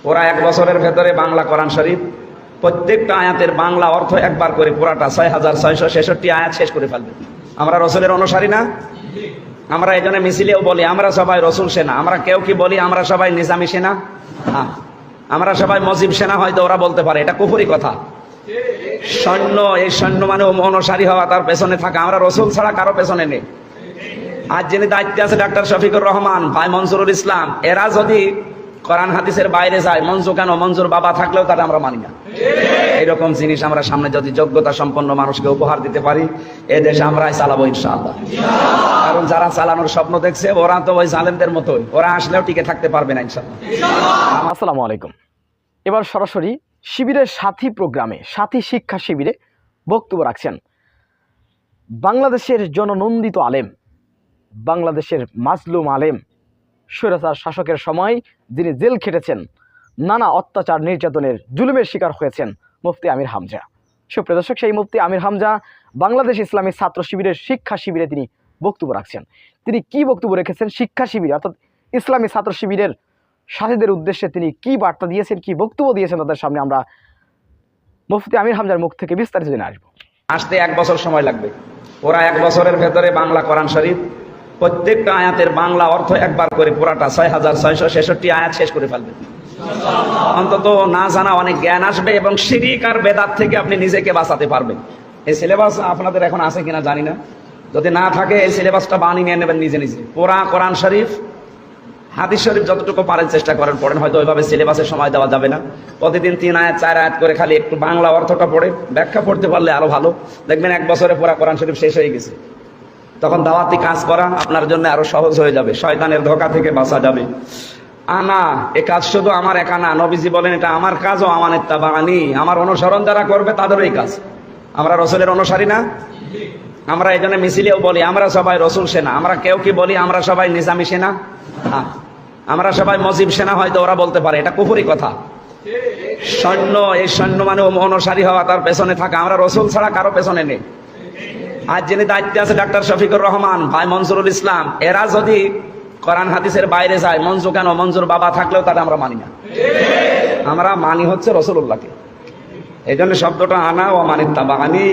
ওরা 1 বছরের ভেতরে বাংলা কোরআন শরীফ প্রত্যেকটা আয়াতের বাংলা অর্থ একবার করে পুরাটা 6666 আয়াত শেষ করে ফেলবে। আমরা রসুলের অনুসারী না? আমরা এই জন্য মিছিলেও বলি আমরা সবাই রসুল সেনা। আমরা কেউ কি বলি আমরা সবাই নিজামী সেনা? হ্যাঁ, আমরা সবাই মজিব সেনা। হয়তো ওরা বলতে পারে এটা কুফরি কথা। সৈন্য, এই সৈন্য মানে অনুসারী হওয়া, তার পেছনে থাকা। আমরা রসুল ছাড়া কারো পেছনে নেই। আজ যিনি দায়িত্বে আছে ডাক্তার শফিকুর রহমান, ভাই মনজুরুল ইসলাম, এরা যদি কোরআন হাদিসের বাইরে যায়, মঞ্জু কেন, মঞ্জুর বাবা থাকলেও তারা আমরা মানি না। এইরকম জিনিস আমরা সামনে যদি যোগ্যতা সম্পন্ন মানুষকে উপহার দিতে পারি, এ দেশ আমরাই চালাবো ইনশাআল্লাহ। কারণ যারা চালানোর স্বপ্ন দেখছে ওরা তো ওই জালেমদের মতোই, ওরা আসলেও টিকে থাকতে পারবে না ইনশাআল্লাহ। আসসালামু আলাইকুম। এবার সরাসরি শিবিরের সাথী প্রোগ্রামে, সাথী শিক্ষা শিবিরে বক্তব্য রাখছেন বাংলাদেশের জননন্দিত আলেম, বাংলাদেশের মাজলুম আলেম, স্বৈরাচার শাসকের সময় যিনি জেল খেটেছেন, নানা অত্যাচার নির্যাতনের জুলুমের শিকার হয়েছেন, মুফতি আমির হামজা। সুপ্রিয় দর্শক, সেই মুফতি আমির হামজা বাংলাদেশ ইসলামী ছাত্র শিবিরের শিক্ষা শিবিরে তিনি বক্তব্য রাখছেন। তিনি কি বক্তব্য রেখেছেন শিক্ষা শিবিরে অর্থাৎ ইসলামী ছাত্র শিবিরের সাথীদের উদ্দেশ্যে তিনি কি বার্তা দিয়েছেন, কি বক্তব্য দিয়েছেন তাদের সামনে আমরা মুফতি আমির হামজার মুখ থেকে বিস্তারিত জেনে আসবো। আসতে 1 বছর সময় লাগবে। ওরা 1 বছরের ভেতরে বাংলা কোরআন শরীফ প্রত্যেকটা আয়াতের বাংলা অর্থ একবার করে পুরাটা 6666 আয়াত শেষ করে ফেলবে। অন্তত না জানা অনেক জ্ঞান আসবে এবং শিরিক আর বেদাত থেকে আপনি নিজেকে বাঁচাতে পারবেন। এই সিলেবাস আপনাদের এখন আছে কিনা জানি না, যদি না থাকে এই সিলেবাসটা বানিয়ে নিয়ে নেবেন নিজে নিজে। পুরা কোরআন শরীফ, হাদিস শরীফ যতটুকু পারেন চেষ্টা করেন পড়েন। হয়তো ওইভাবে সিলেবাসের সময় দেওয়া যাবে না। প্রতিদিন 3 আয়াত 4 আয়াত করে খালি একটু বাংলা অর্থটা পড়ে ব্যাখ্যা পড়তে পারলে আরো ভালো। দেখবেন 1 বছরে পুরা কোরআন শরীফ শেষ হয়ে গেছে। তখন দাওয়াতি কাজ করা আপনার জন্য আরো সহজ হয়ে যাবে, শয়তানের ধোঁকা থেকে বাঁচা যাবে। এ কাজ শুধু আমার একা না, নবীজি বলেন এটা আমার কাজ ও আমানের তাবানি, আমার অনুসরণ যারা করবে তাদেরও এই কাজ। আমরা রসুলের অনুসারী না? আমরা এই জন্য মিছিলেও বলি আমরা সবাই রসুল সেনা। আমরা কেউ কি বলি আমরা সবাই নিজামী সেনা? হ্যাঁ, আমরা সবাই মজিব সেনা। হয়তো ওরা বলতে পারে এটা কুফরি কথা। সৈন্য, এই সৈন্য মানে অনুসারী হওয়া, তার পেছনে থাকা। আমরা রসুল ছাড়া কারো পেছনে নেই। আজ যিনি দায়িত্বে আছে ডাক্তার শফিকুর রহমান, ভাই মনজুরুল ইসলাম, এরা যদি কোরআন হাদিসের বাইরে যায়, মঞ্জু কেন, মঞ্জুর বাবা থাকলেও তারা আমরা মানি না। আমরা মানি হচ্ছে রসুল্লাহকে। এই জন্য শব্দটা আনা ও মানিত তাবানি।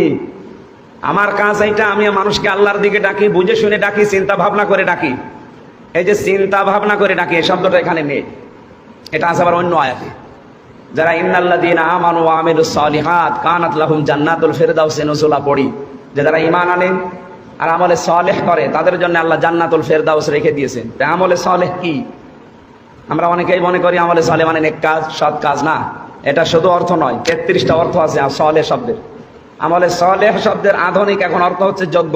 আমার কাজ এইটা, আমি মানুষকে আল্লাহর দিকে ডাকি, বুঝে শুনে ডাকি, চিন্তা ভাবনা করে ডাকি। এই যে চিন্তা ভাবনা করে ডাকি, এই শব্দটা এখানে নেই, এটা আছে আবার অন্য আয়াতে। যারা ইন্নাল্লাযীনা আমানু ওয়া আমিলুস সালিহাত কানাত লাহুম জান্নাতুল ফিরদাউস নুজুলা পড়ি, যে যারা ঈমান আনে আর আমলে সালেহ করে তাদের জন্য আল্লাহ জান্নাতুল ফেরদাউস রেখে দিয়েছেন। আমলে সালেহ কি? আমরা অনেকেই মনে করি আমলে সালেহ মানে নেক কাজ, সৎ কাজ। না, এটা শুধু অর্থ নয়, 33টা অর্থ আছে সালেহ শব্দের। আমলে সালেহ শব্দের আধুনিক এখন অর্থ হচ্ছে যোগ্য।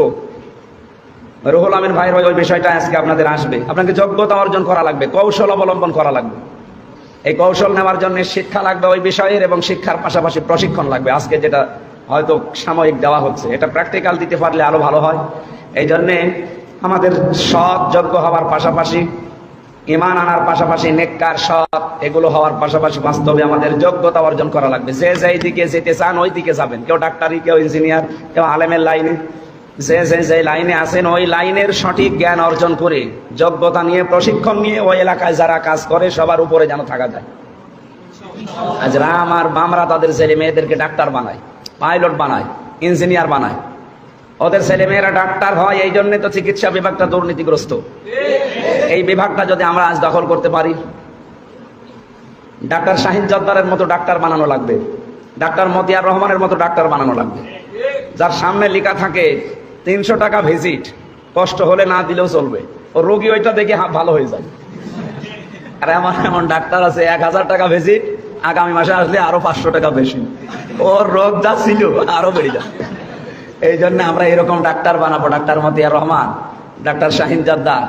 রুহুল আমিন ভাইয়ের ওই বিষয়টা আজকে আপনাদের আসবে। আপনাকে যোগ্যতা অর্জন করা লাগবে, কৌশল অবলম্বন করা লাগবে। এই কৌশল নেওয়ার জন্য শিক্ষা লাগবে ওই বিষয়ের, এবং শিক্ষার পাশাপাশি প্রশিক্ষণ লাগবে। আজকে যেটা হয়তো সাময়িক দেওয়া হচ্ছে, এটা প্র্যাকটিক্যাল দিতে পারলে আরো ভালো হয়। এই জন্যে আমাদের সৎ যোগ্য হওয়ার পাশাপাশি, ঈমান আনার পাশাপাশি, নেককার সৎ এগুলো হওয়ার পাশাপাশি বাস্তবে আমাদের যোগ্যতা অর্জন করা লাগবে। যে যেই দিকে যেতে চান ওই দিকে যাবেন। কেউ ডাক্তারি, কেউ ইঞ্জিনিয়ার, কেউ আলেমের লাইনে, যে লাইনে আছেন ওই লাইনের সঠিক জ্ঞান অর্জন করে, যোগ্যতা নিয়ে, প্রশিক্ষণ নিয়ে ওই এলাকায় যারা কাজ করে সবার উপরে যেন থাকা যায়। আজ রাম আর বামরা তাদের ছেলে মেয়েদেরকে ডাক্তার বানায়, পাইলট বানায়, ইঞ্জিনিয়ার বানায়। ওদের ছেলে মেয়েরা ডাক্তার হয়, এই জন্য তো চিকিৎসা বিভাগটা দুর্নীতিগ্রস্ত। এই বিভাগটা যদি আমরা আজ দখল করতে পারি, ডাক্তার শাহিন জর্দারের মতো ডাক্তার বানানো লাগবে, ডাক্তার মতিয়ার রহমানের মতো ডাক্তার বানানো লাগবে, যার সামনে লেখা থাকে 300 টাকা ভিজিট, কষ্ট হলে না দিলেও চলবে, ও রোগী ওইটা দেখে ভালো হয়ে যায়। আর এমন এমন ডাক্তার আছে 1000 টাকা ভিজিট, আগামী মাসে আসলে আরো 500 টাকা বেশি, ওর রোগ যা ছিল আরো বেড়ে যায়। এই জন্য আমরা এরকম ডাক্তার বানাবো, doctor Motiar Rahman, doctor Shahin Jordar,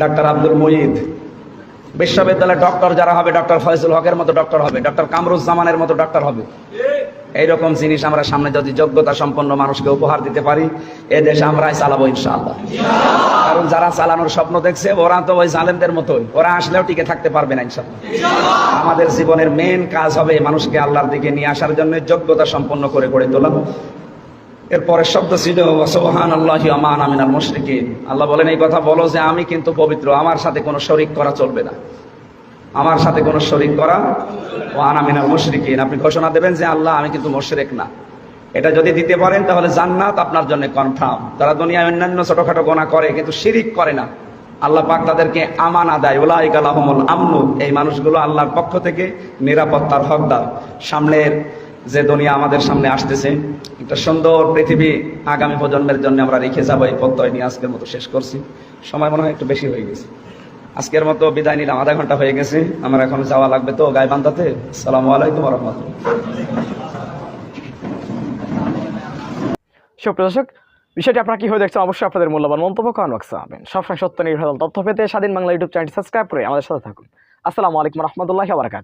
doctor Abdul Muid. বিশ্ববিদ্যালয়ের ডক্টর যারা হবে, ডক্টর ফয়জুল হকের মতো ডক্টর হবে, ডক্টর কামরুজ্জামানের মতো ডক্টর হবে। এইরকম জিনিস আমরা সামনে যদি যোগ্যতা সম্পন্ন মানুষকে উপহার দিতে পারি, এ দেশ আমরাই চালাবো ইনশাআল্লাহ। কারণ যারা চালানোর স্বপ্ন দেখছে ওরা তো ওই জালেমদের মতোই, ওরা আসলেও টিকে থাকতে পারবে না ইনশাআল্লাহ। আমাদের জীবনের মেন কাজ হবে মানুষকে আল্লাহর দিকে নিয়ে আসার জন্য যোগ্যতা সম্পন্ন করে গড়ে তোলা। এরপরের শব্দ ছিল সুবহানাল্লাহি ওয়া মা আনা মিনাল মুশরিকিন। আল্লাহ বলেন এই কথা বলো যে আমি কিন্তু পবিত্র, আমার সাথে কোনো শরীক করা চলবে না। আমার সাথে কোনো শরীক করা ও আনা মিনাল মুশরিকিন। আপনি ঘোষণা দেবেন যে আল্লাহ আমি কিন্তু মুশরিক না। এটা যদি দিতে পারেন তাহলে জান্নাত আপনার জন্য কনফার্ম। তারা দুনিয়ায় অন্যান্য ছোটখাটো গোনা করে কিন্তু শিরিক করে না, আল্লাহ পাক তাদেরকে আমানা দেয়। উলাইকা লাহুমুল আমনু, এই মানুষগুলো আল্লাহর পক্ষ থেকে নিরাপত্তার হকদার। সামনের যে দুনিয়া আমাদের সামনে আসতেছে, একটা সুন্দর পৃথিবী আগামী প্রজন্মের জন্য আমরা রেখে যাবো, এই প্রত্যয় নিয়ে আজকের মতো শেষ করছি। সময় মনে হয় একটু বেশি হয়ে গেছে, আজকের মতো বিদায় নিলাম। আধা ঘন্টা হয়ে গেছে, আমার এখন যাওয়া লাগবে তো গাইবান্ধাতে। আসসালামু আলাইকুম ওয়া রাহমাতুল্লাহ। সুপ্রিয় দর্শক, বিষয়টি আপনারা কি হয়ে দেখছেন অবশ্যই আপনাদের মূল্যবান মন্তব্য কমেন্ট বক্সে জানাবেন। সবসময় সত্য নির্ভর তথ্য পেতে স্বাধীন বাংলা ইউটিউব চ্যানেলটি সাবস্ক্রাইব করে আমাদের সাথে থাকুন। আসসালামু আলাইকুম ওয়া রাহমাতুল্লাহি ওয়া বারাকাতুহু।